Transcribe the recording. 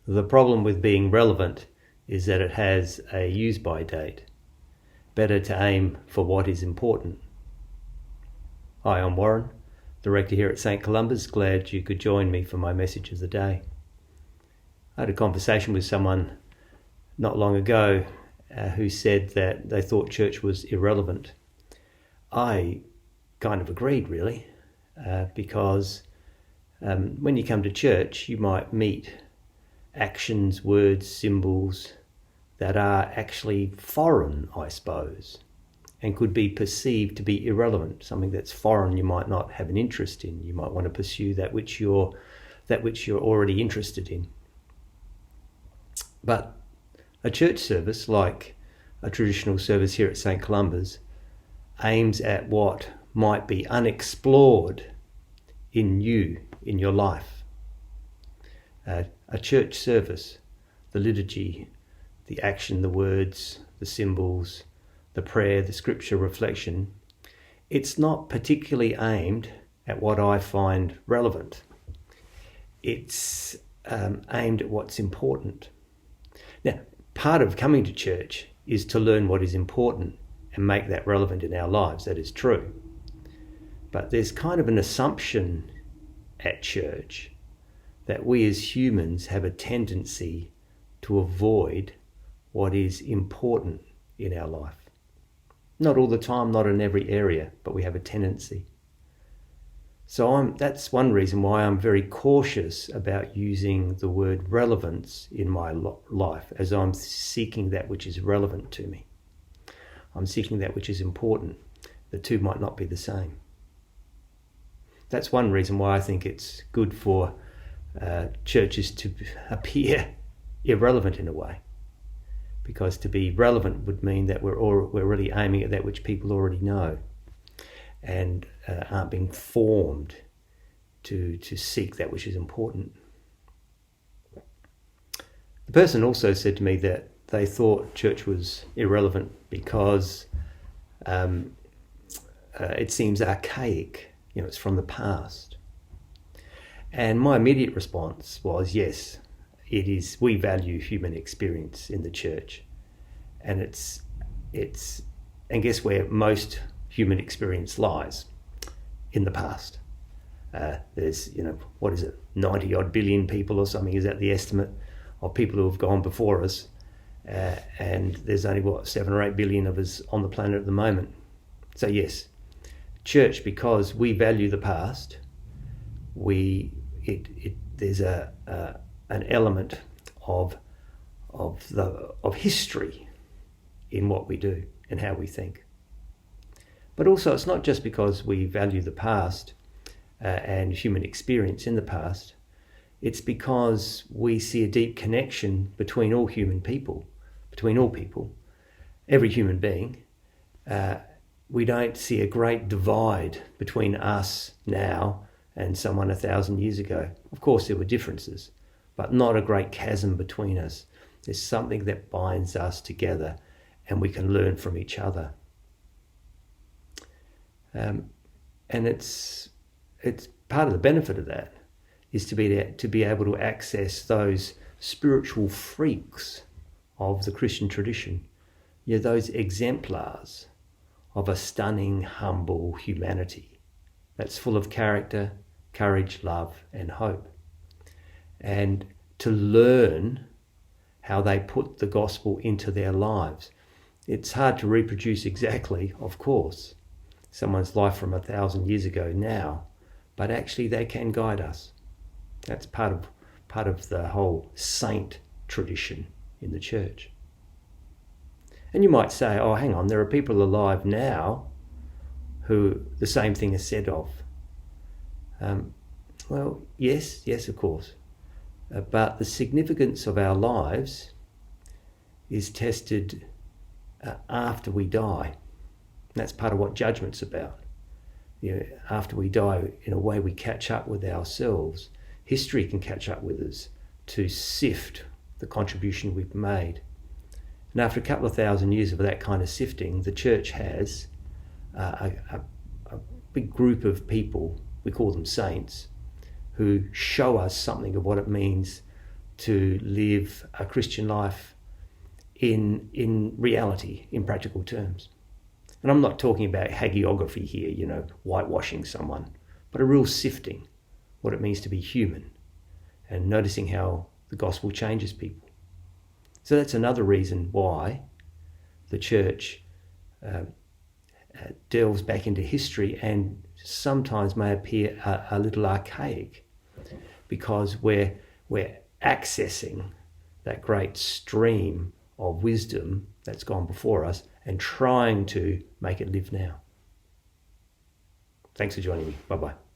The problem with being relevant is that it has a use-by date. Better to aim for what is important. Hi, I'm Warren, director here at St. Columba's. Glad you could join me for my message of the day. I had a conversation with someone not long ago who said that they thought church was irrelevant. I kind of agreed, really, because when you come to church, you might meet actions, words, symbols that are actually foreign, I suppose, and could be perceived to be irrelevant. Something that's foreign you might not have an interest in. You might want to pursue that which you're already interested in. But a church service, like a traditional service here at St. Columba's, aims at what might be unexplored in you, in your life. A church service, the liturgy, the action, the words, the symbols, the prayer, the scripture reflection, it's not particularly aimed at what I find relevant. It's aimed at what's important. Now, part of coming to church is to learn what is important and make that relevant in our lives. That is true. But there's kind of an assumption at church that we as humans have a tendency to avoid what is important in our life. Not all the time, not in every area, but we have a tendency. So that's one reason why I'm very cautious about using the word relevance in my life, as I'm seeking that which is relevant to me. I'm seeking that which is important. The two might not be the same. That's one reason why I think it's good for churches to appear irrelevant in a way. Because to be relevant would mean that we're really aiming at that which people already know and aren't being formed to seek that which is important. The person also said to me that they thought church was irrelevant because it seems archaic. It's from the past. And my immediate response was, yes, it is. We value human experience in the church, and it's and guess where most human experience lies? In the past. There's 90 odd billion people or something. Is that the estimate of people who have gone before us? And there's only 7 or 8 billion of us on the planet at the moment. So yes, church, because we value the past, there's an element of history in what we do and how we think. But also, it's not just because we value the past and human experience in the past. It's because we see a deep connection between all people, every human being. We don't see a great divide between us now and someone 1,000 years ago. Of course, there were differences, but not a great chasm between us. There's something that binds us together, and we can learn from each other. And it's part of the benefit of that is to be able to access those spiritual freaks of the Christian tradition, those exemplars of a stunning, humble humanity that's full of character, courage, love, and hope. And to learn how they put the gospel into their lives. It's hard to reproduce exactly, of course, someone's life from 1,000 years ago now, but actually they can guide us. That's part of the whole saint tradition in the church. And you might say, oh, hang on, there are people alive now who the same thing is said of. Well, yes, of course. But the significance of our lives is tested after we die. And that's part of what judgment's about. After we die, in a way we catch up with ourselves. History can catch up with us to sift the contribution we've made. And after a couple of thousand years of that kind of sifting, the church has a big group of people, we call them saints, who show us something of what it means to live a Christian life in reality, in practical terms. And I'm not talking about hagiography here, whitewashing someone, but a real sifting, what it means to be human, and noticing how the gospel changes people. So that's another reason why the church delves back into history and sometimes may appear a little archaic, because we're accessing that great stream of wisdom that's gone before us and trying to make it live now. Thanks for joining me. Bye-bye.